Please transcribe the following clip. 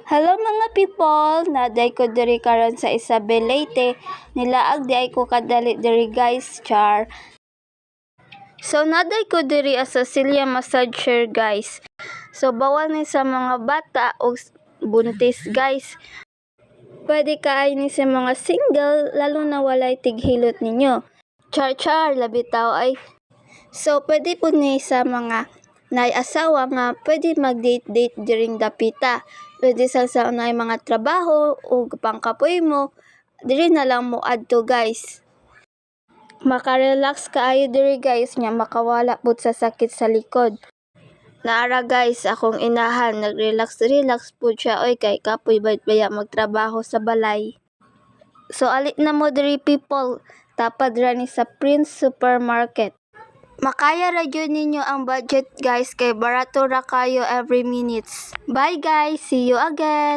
Hello mga people, naday ko diri karon sa Isabel Leyte. Nilaag di ay ko kadali diri guys, char. So naday ko diri sa Cecilia Massager guys. So bawal ni sa mga bata o buntis guys. Pwede kaay ni sa mga single lalo na walay tighilot ninyo. Char labi tao ay. So pwede po ni sa mga asawa nga pwede mag-date during dapita. Pwede sa mga trabaho o pangkapoy mo, diri na lang mo adto guys. Maka-relax kaayo diri guys nya makawala pud sa sakit sa likod. Naara guys, akong inahan nag-relax pud siya oy kay kapoy baya magtrabaho sa balay. So ali na mo diri people, tapad ra ni sa Prince Supermarket. Makaya ra gyud ninyo ang budget guys kay barato ra kayo every minutes. Bye guys, see you again.